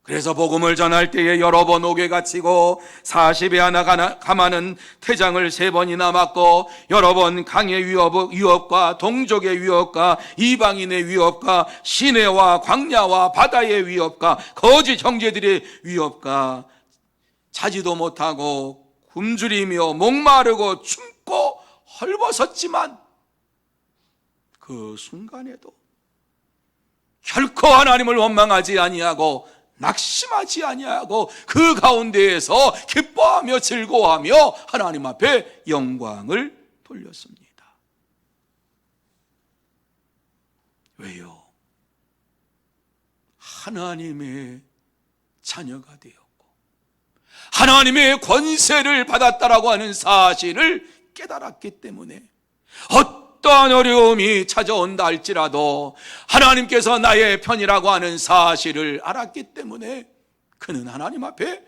그래서 복음을 전할 때에 여러 번 옥에 갇히고 40에 하나 가마는 태장을 3번이나 맞고 여러 번 강의 위협과 동족의 위협과 이방인의 위협과 시내와 광야와 바다의 위협과 거짓 형제들의 위협과 자지도 못하고 굶주리며 목마르고 춥고 헐벗었지만 그 순간에도 결코 하나님을 원망하지 아니하고 낙심하지 아니하고 그 가운데에서 기뻐하며 즐거워하며 하나님 앞에 영광을 돌렸습니다. 왜요? 하나님의 자녀가 되었고 하나님의 권세를 받았다라고 하는 사실을 깨달았기 때문에 어떠한 어려움이 찾아온다 할지라도 하나님께서 나의 편이라고 하는 사실을 알았기 때문에 그는 하나님 앞에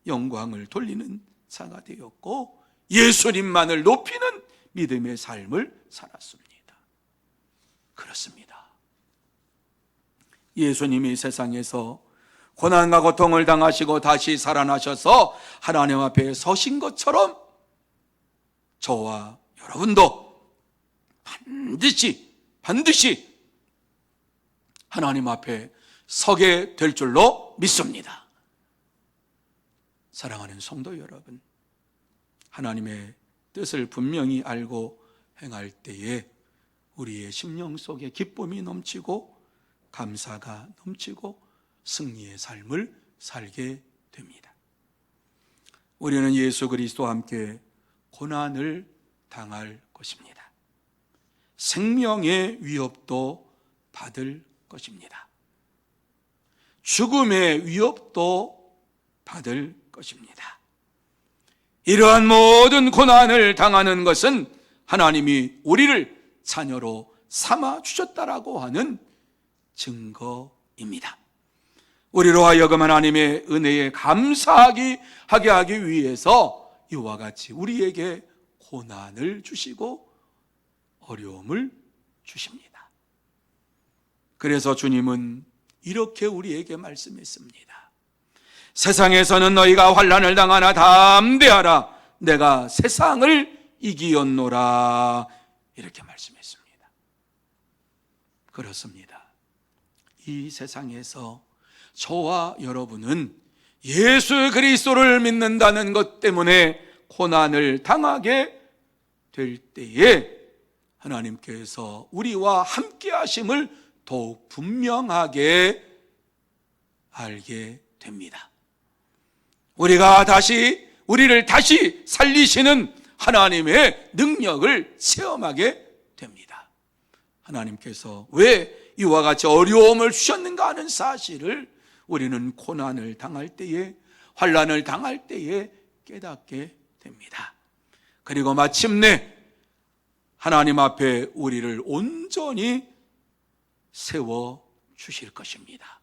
영광을 돌리는 자가 되었고 예수님만을 높이는 믿음의 삶을 살았습니다. 그렇습니다. 예수님이 세상에서 고난과 고통을 당하시고 다시 살아나셔서 하나님 앞에 서신 것처럼 저와 여러분도 반드시 하나님 앞에 서게 될 줄로 믿습니다. 사랑하는 성도 여러분, 하나님의 뜻을 분명히 알고 행할 때에 우리의 심령 속에 기쁨이 넘치고 감사가 넘치고 승리의 삶을 살게 됩니다. 우리는 예수 그리스도와 함께 고난을 당할 것입니다. 생명의 위협도 받을 것입니다. 죽음의 위협도 받을 것입니다. 이러한 모든 고난을 당하는 것은 하나님이 우리를 자녀로 삼아 주셨다라고 하는 증거입니다. 우리로 하여금 하나님의 은혜에 감사하게 하기 위해서 이와 같이 우리에게 고난을 주시고 어려움을 주십니다. 그래서 주님은 이렇게 우리에게 말씀했습니다. 세상에서는 너희가 환난을 당하나 담대하라. 내가 세상을 이기었노라. 이렇게 말씀했습니다. 그렇습니다. 이 세상에서 저와 여러분은 예수 그리스도를 믿는다는 것 때문에 고난을 당하게 될 때에 하나님께서 우리와 함께 하심을 더욱 분명하게 알게 됩니다. 우리를 다시 살리시는 하나님의 능력을 체험하게 됩니다. 하나님께서 왜 이와 같이 어려움을 주셨는가 하는 사실을 우리는 고난을 당할 때에, 환난을 당할 때에 깨닫게 됩니다. 그리고 마침내 하나님 앞에 우리를 온전히 세워 주실 것입니다.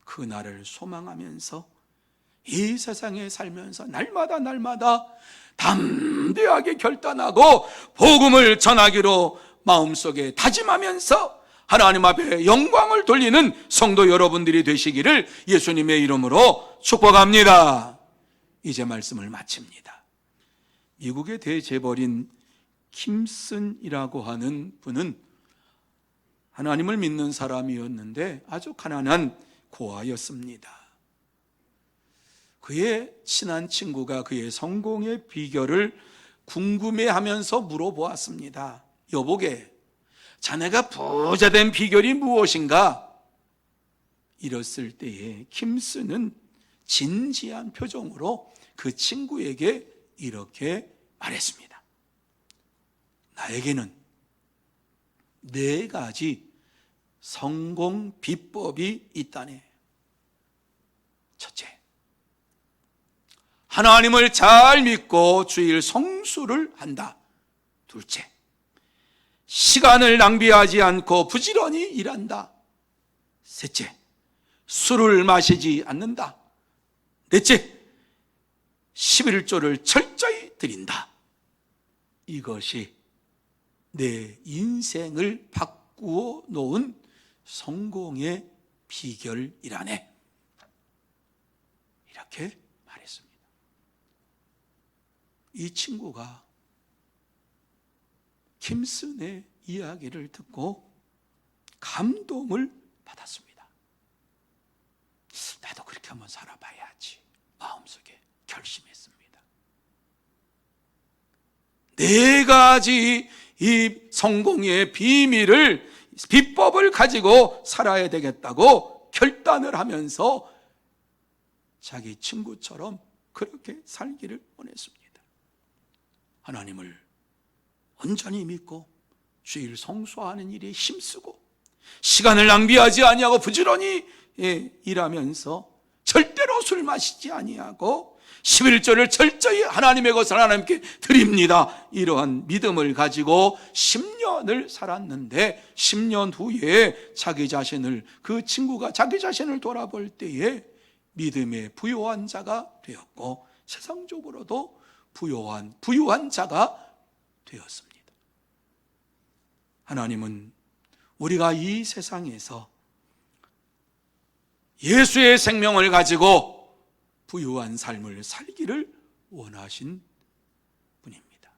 그 날을 소망하면서 이 세상에 살면서 날마다 담대하게 결단하고 복음을 전하기로 마음속에 다짐하면서 하나님 앞에 영광을 돌리는 성도 여러분들이 되시기를 예수님의 이름으로 축복합니다. 이제 말씀을 마칩니다. 미국의 대재벌인 킴슨이라고 하는 분은 하나님을 믿는 사람이었는데 아주 가난한 고아였습니다. 그의 친한 친구가 그의 성공의 비결을 궁금해하면서 물어보았습니다. 여보게, 자네가 부자된 비결이 무엇인가? 이랬을 때에 킴슨은 진지한 표정으로 그 친구에게 이렇게 말했습니다. 나에게는 4가지 성공 비법이 있다네. 첫째, 하나님을 잘 믿고 주일 성수를 한다. 둘째, 시간을 낭비하지 않고 부지런히 일한다. 셋째, 술을 마시지 않는다. 넷째, 11조를 철저히 드린다. 이것이 내 인생을 바꾸어 놓은 성공의 비결이라네. 이렇게 말했습니다. 이 친구가 김슨의 이야기를 듣고 감동을 받았습니다. 나도 그렇게 한번 살아봐야지 마음속에 결심했습니다. 4가지 이 성공의 비법을 가지고 살아야 되겠다고 결단을 하면서 자기 친구처럼 그렇게 살기를 원했습니다. 하나님을 온전히 믿고 주일 성수하는 일에 힘쓰고 시간을 낭비하지 아니하고 부지런히 일하면서 절대로 술 마시지 아니하고 11조를 철저히 하나님의 것을 하나님께 드립니다. 이러한 믿음을 가지고 10년을 살았는데 10년 후에 그 친구가 자기 자신을 돌아볼 때에 믿음의 부요한 자가 되었고 세상적으로도 부유한 자가 되었습니다. 하나님은 우리가 이 세상에서 예수의 생명을 가지고 부유한 삶을 살기를 원하신 분입니다.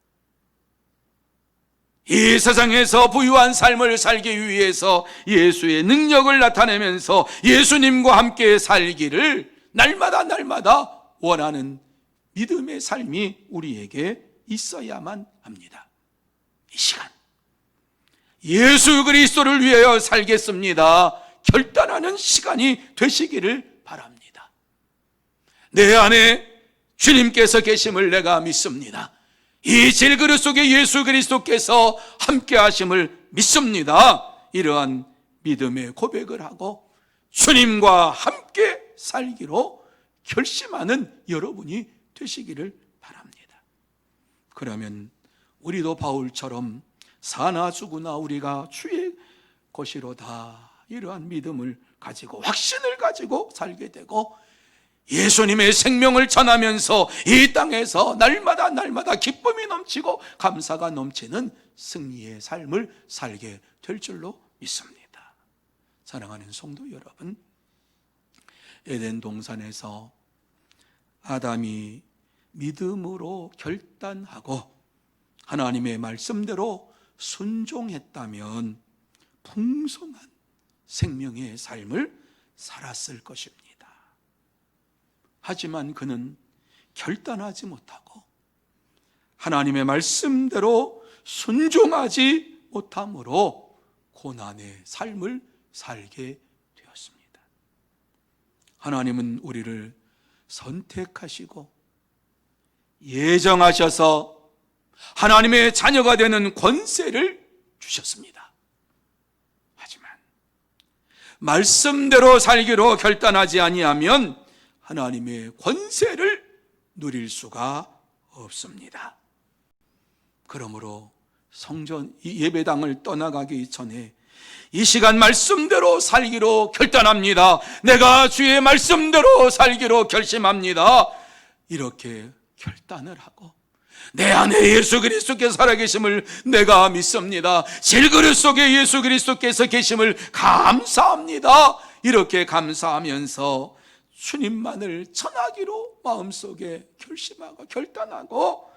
이 세상에서 부유한 삶을 살기 위해서 예수의 능력을 나타내면서 예수님과 함께 살기를 날마다 원하는 믿음의 삶이 우리에게 있어야만 합니다. 이 시간 예수 그리스도를 위하여 살겠습니다. 결단하는 시간이 되시기를 바랍니다. 내 안에 주님께서 계심을 내가 믿습니다. 이 질그릇 속에 예수 그리스도께서 함께 하심을 믿습니다. 이러한 믿음의 고백을 하고 주님과 함께 살기로 결심하는 여러분이 되시기를 바랍니다. 그러면 우리도 바울처럼 사나 죽으나 우리가 주의 것이로다, 이러한 믿음을 가지고 확신을 가지고 살게 되고 예수님의 생명을 전하면서 이 땅에서 날마다 기쁨이 넘치고 감사가 넘치는 승리의 삶을 살게 될 줄로 믿습니다. 사랑하는 성도 여러분, 에덴 동산에서 아담이 믿음으로 결단하고 하나님의 말씀대로 순종했다면 풍성한 생명의 삶을 살았을 것입니다. 하지만 그는 결단하지 못하고 하나님의 말씀대로 순종하지 못함으로 고난의 삶을 살게 되었습니다. 하나님은 우리를 선택하시고 예정하셔서 하나님의 자녀가 되는 권세를 주셨습니다. 하지만 말씀대로 살기로 결단하지 아니하면 하나님의 권세를 누릴 수가 없습니다. 그러므로 성전 예배당을 떠나가기 전에 이 시간 말씀대로 살기로 결단합니다. 내가 주의 말씀대로 살기로 결심합니다. 이렇게 결단을 하고 내 안에 예수 그리스도께서 살아계심을 내가 믿습니다. 질그릇 속에 예수 그리스도께서 계심을 감사합니다. 이렇게 감사하면서 주님만을 전하기로 마음속에 결심하고 결단하고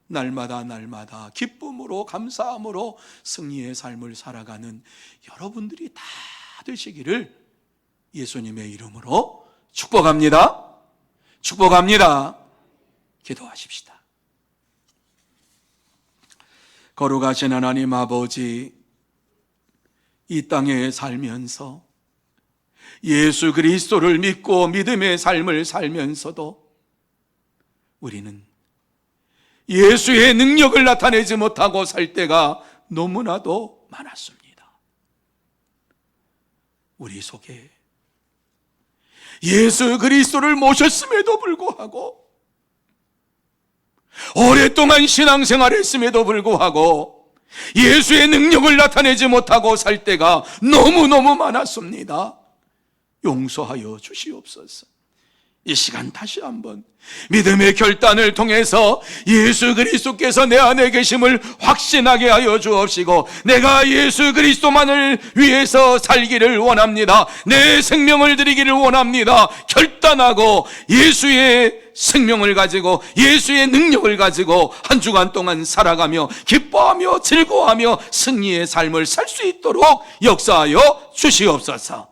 날마다 기쁨으로 감사함으로 승리의 삶을 살아가는 여러분들이 다 되시기를 예수님의 이름으로 축복합니다. 기도하십시다. 거룩하신 하나님 아버지, 이 땅에 살면서 예수 그리스도를 믿고 믿음의 삶을 살면서도 우리는 예수의 능력을 나타내지 못하고 살 때가 너무나도 많았습니다. 우리 속에 예수 그리스도를 모셨음에도 불구하고 오랫동안 신앙생활했음에도 불구하고 예수의 능력을 나타내지 못하고 살 때가 너무너무 많았습니다. 용서하여 주시옵소서. 이 시간 다시 한번 믿음의 결단을 통해서 예수 그리스도께서 내 안에 계심을 확신하게 하여 주옵시고, 내가 예수 그리스도만을 위해서 살기를 원합니다. 내 생명을 드리기를 원합니다. 결단하고 예수의 생명을 가지고 예수의 능력을 가지고 한 주간 동안 살아가며 기뻐하며 즐거워하며 승리의 삶을 살 수 있도록 역사하여 주시옵소서.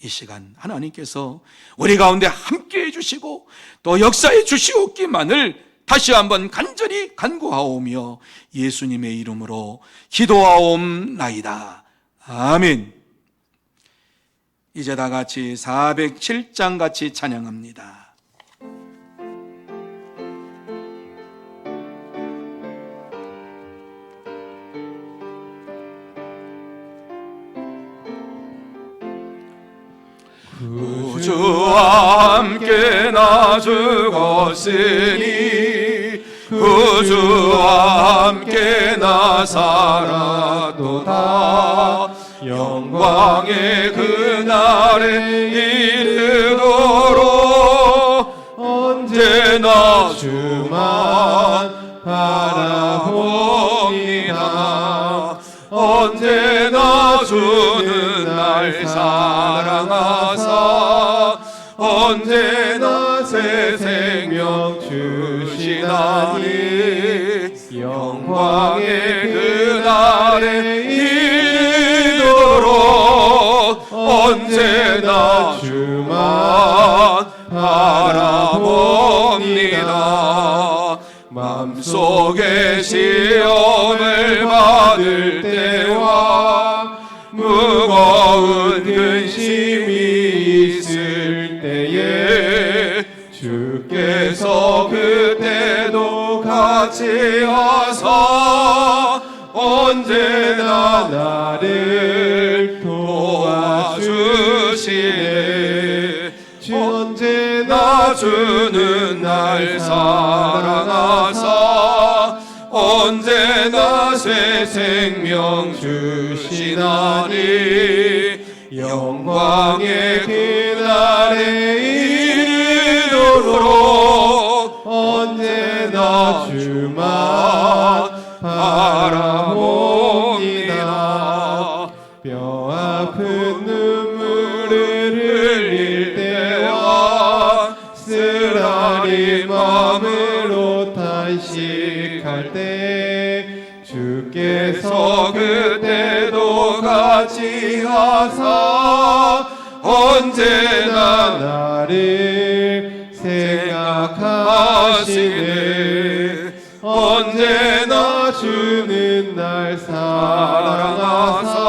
이 시간 하나님께서 우리 가운데 함께 해주시고 또 역사해 주시옵기만을 다시 한번 간절히 간구하오며 예수님의 이름으로 기도하옵나이다. 아멘. 이제 다 같이 407장 같이 찬양합니다. 구주와 함께 나 죽었으니 구주와 함께 나 살았도다. 영광의 그날에 이르도록 언제나 주만 바라봅니다. 언제나 주는 날 사랑하사 언제나 새 생명 주시나니 영광의 그날에 이르도록 언제나 주만 바라봅니다. 맘속에 시험을 받을 때와 무거운 근심이 있을 때에 주께서 그때도 같이 하사 언제나 나를 도와주시네. 주 언제나 주는 날 사랑하사 언제나 새 생명 주시나니 영광의 그날에 이르도록 언제나 주만 바라봅니다. 뼈 아픈 눈물을 흘릴 때와 쓰라린 마음으로 탄식할 때 주께서 그때도 같이 하사 언제나 나를 생각하시네. 언제나 주는 날 사랑하사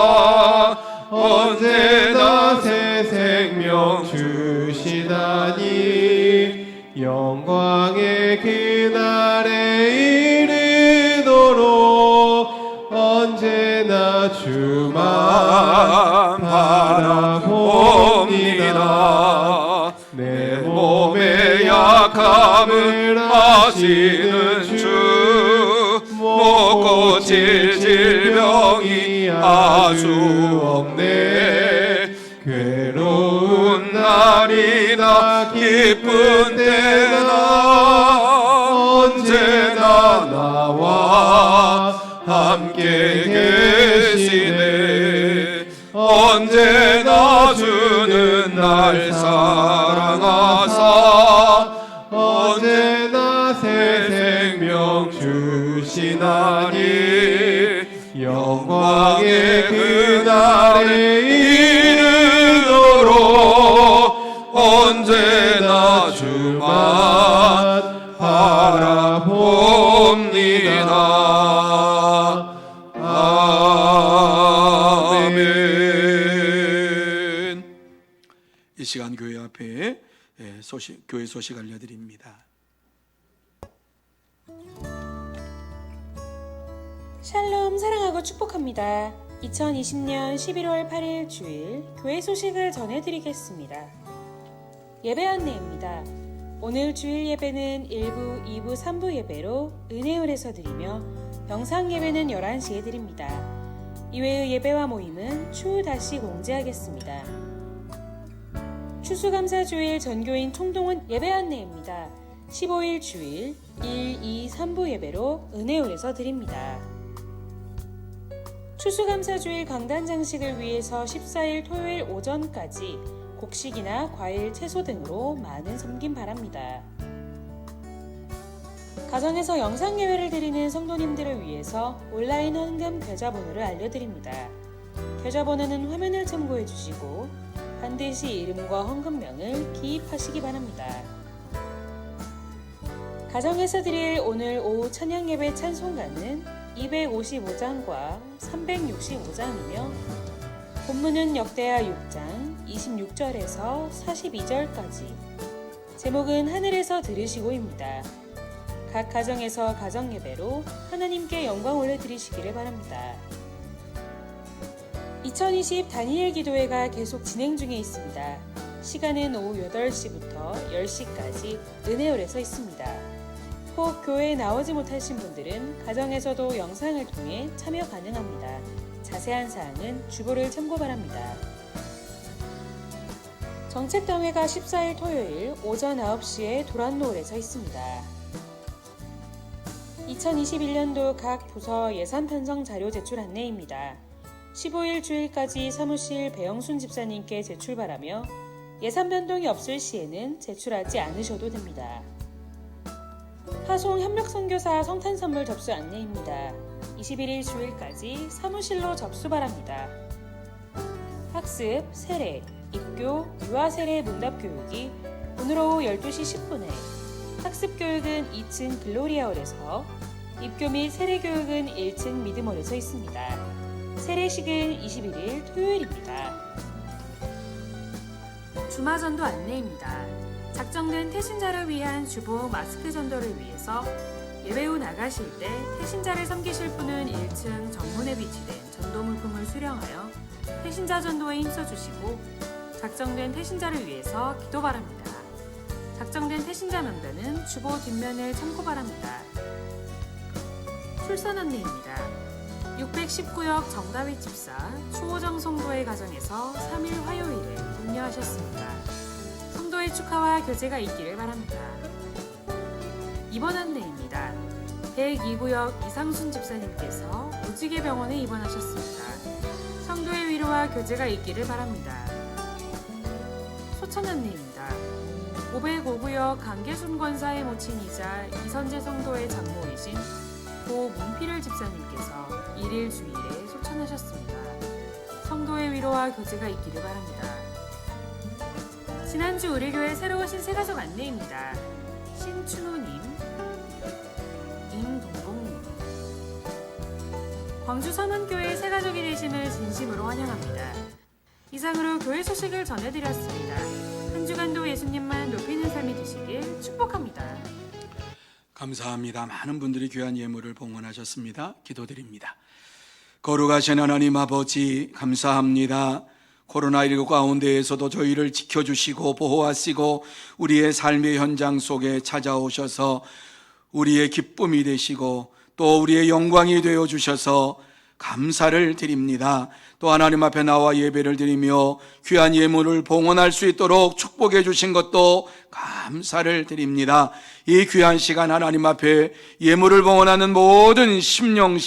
언제나 새 생명 주시다니 영광의 그날에 이르도록 언제나 주만 바라봅니다. 내 몸의 약함을 아시는 주 못 고칠 질병이 아주 없네. 괴로운 날이나 기쁜 때나 언제나 나와 함께 계시네. 언제나 주는 날 사랑하사 언제나 새 생명 주시나니 영광의 그날에 이르도록 언제나 주만 바라봅니다. 아멘. 이 시간 교회 앞에 교회 소식 알려드립니다. 샬롬, 사랑하고 축복합니다. 2020년 11월 8일 주일 교회 소식을 전해드리겠습니다. 예배 안내입니다. 오늘 주일 예배는 1부, 2부, 3부 예배로 은혜홀에서 드리며 영상 예배는 11시에 드립니다. 이외의 예배와 모임은 추후 다시 공지하겠습니다. 추수감사주일 전교인 총동원 예배 안내입니다. 15일 주일 1, 2, 3부 예배로 은혜홀에서 드립니다. 추수감사주일 강단 장식을 위해서 14일 토요일 오전까지 곡식이나 과일, 채소 등으로 많은 섬김 바랍니다. 가정에서 영상 예배를 드리는 성도님들을 위해서 온라인 헌금 계좌번호를 알려드립니다. 계좌번호는 화면을 참고해 주시고 반드시 이름과 헌금명을 기입하시기 바랍니다. 가정에서 드릴 오늘 오후 찬양예배 찬송가는 255장과 365장이며 본문은 역대하 6장 26절에서 42절까지, 제목은 하늘에서 들으시고입니다. 각 가정에서 가정예배로 하나님께 영광 올려드리시기를 바랍니다. 2020 다니엘 기도회가 계속 진행 중에 있습니다. 시간은 오후 8시부터 10시까지 은혜홀에서 있습니다. 혹 교회에 나오지 못하신 분들은 가정에서도 영상을 통해 참여 가능합니다. 자세한 사항은 주보를 참고 바랍니다. 정책당회가 14일 토요일 오전 9시에 도란노홀에서 있습니다. 2021년도 각 부서 예산 편성 자료 제출 안내입니다. 15일 주일까지 사무실 배영순 집사님께 제출 바라며 예산 변동이 없을 시에는 제출하지 않으셔도 됩니다. 파송 협력선교사 성탄선물 접수 안내입니다. 21일 주일까지 사무실로 접수 바랍니다. 학습, 세례, 입교, 유아세례 문답교육이 오늘 오후 12시 10분에, 학습교육은 2층 글로리아홀에서, 입교 및 세례교육은 1층 미드몰에서 있습니다. 세례식은 21일 토요일입니다. 주마전도 안내입니다. 작정된 태신자를 위한 주보 마스크 전도를 위해서 예배 후 나가실 때 태신자를 섬기실 분은 1층 정문에 비치된 전도 물품을 수령하여 태신자 전도에 힘써주시고, 작정된 태신자를 위해서 기도 바랍니다. 작정된 태신자 명단은 주보 뒷면을 참고 바랍니다. 출산 안내입니다. 619역 정다윗 집사 추호정 성도의 가정에서 3일 화요일에 독려하셨습니다. 성도의 축하와 교제가 있기를 바랍니다. 입원 안내입니다. 102구역 이상순 집사님께서 무지개 병원에 입원하셨습니다. 성도의 위로와 교제가 있기를 바랍니다. 소천 안내입니다. 505구역 강계순 권사의 모친이자 이선재 성도의 장모이신 고 문필을 집사님께서 1일 주일에 소천하셨습니다. 성도의 위로와 교제가 있기를 바랍니다. 지난주 우리 교회 새로 오신 새가족 안내입니다. 신춘호님, 임동봉님, 광주 서문교회 새가족이 되심을 진심으로 환영합니다. 이상으로 교회 소식을 전해드렸습니다. 한 주간도 예수님만 높이는 삶이 되시길 축복합니다. 감사합니다. 많은 분들이 귀한 예물을 봉헌하셨습니다. 기도드립니다. 거룩하신 하나님 아버지, 감사합니다. 코로나19 가운데에서도 저희를 지켜주시고 보호하시고 우리의 삶의 현장 속에 찾아오셔서 우리의 기쁨이 되시고 또 우리의 영광이 되어주셔서 감사를 드립니다. 또 하나님 앞에 나와 예배를 드리며 귀한 예물을 봉헌할 수 있도록 축복해 주신 것도 감사를 드립니다. 이 귀한 시간 하나님 앞에 예물을 봉헌하는 모든 심령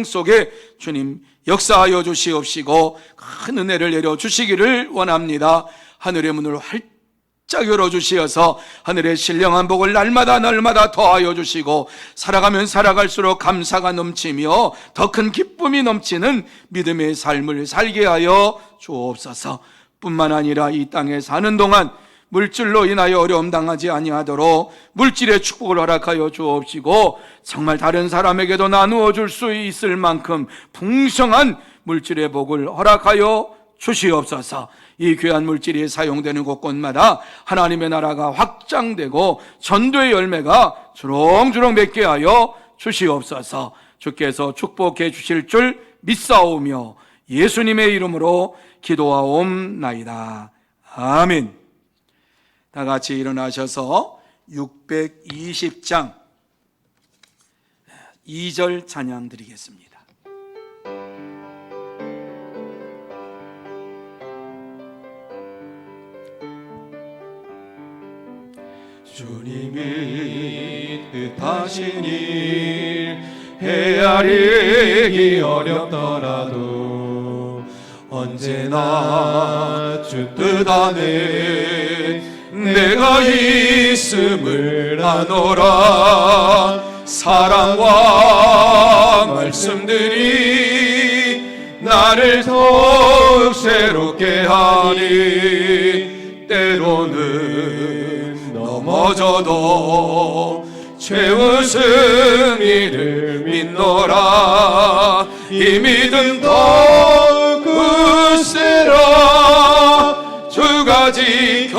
속에 주님 역사하여 주시옵시고 큰 은혜를 내려주시기를 원합니다. 하늘의 문을 활짝 열어주시어서 하늘의 신령한 복을 날마다 더하여 주시고 살아가면 살아갈수록 감사가 넘치며 더 큰 기쁨이 넘치는 믿음의 삶을 살게 하여 주옵소서. 뿐만 아니라 이 땅에 사는 동안 물질로 인하여 어려움 당하지 아니하도록 물질의 축복을 허락하여 주옵시고 정말 다른 사람에게도 나누어 줄 수 있을 만큼 풍성한 물질의 복을 허락하여 주시옵소서. 이 귀한 물질이 사용되는 곳곳마다 하나님의 나라가 확장되고 전도의 열매가 주렁주렁 맺게 하여 주시옵소서. 주께서 축복해 주실 줄 믿사오며 예수님의 이름으로 기도하옵나이다. 아멘. 다 같이 일어나셔서 620장 2절 찬양 드리겠습니다. 주님이 뜻하신 일 헤아리기 어렵더라도 언제나 주 뜻 안에 내가 있음을 아노라. 사랑과 말씀들이 나를 더욱 새롭게 하니 때로는 넘어져도 최후 승리를 믿노라. 이 믿음 더욱 굳세라. 주가 지켜주신다.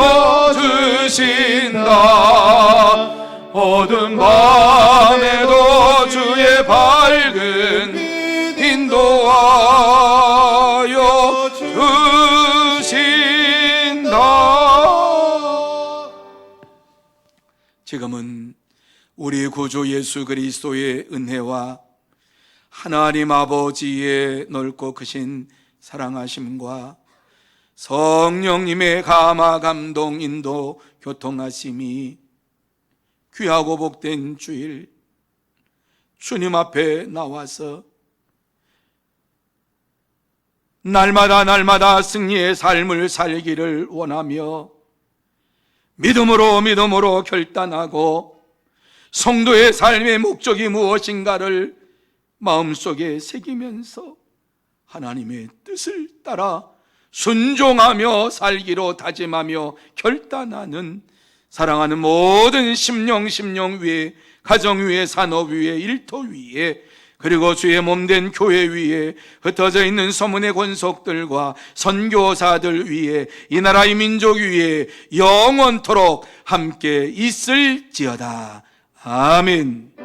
어두운 밤에도 주의 밝은 인도하여 주신다. 지금은 우리 구주 예수 그리스도의 은혜와 하나님 아버지의 넓고 크신 사랑하심과 성령님의 감화 감동 인도 교통하심이 귀하고 복된 주일 주님 앞에 나와서 날마다 승리의 삶을 살기를 원하며 믿음으로 결단하고 성도의 삶의 목적이 무엇인가를 마음속에 새기면서 하나님의 뜻을 따라 순종하며 살기로 다짐하며 결단하는 사랑하는 모든 심령 위에, 가정 위에, 산업 위에, 일터 위에, 그리고 주의 몸된 교회 위에, 흩어져 있는 소문의 권속들과 선교사들 위에, 이 나라의 민족 위에 영원토록 함께 있을지어다. 아멘.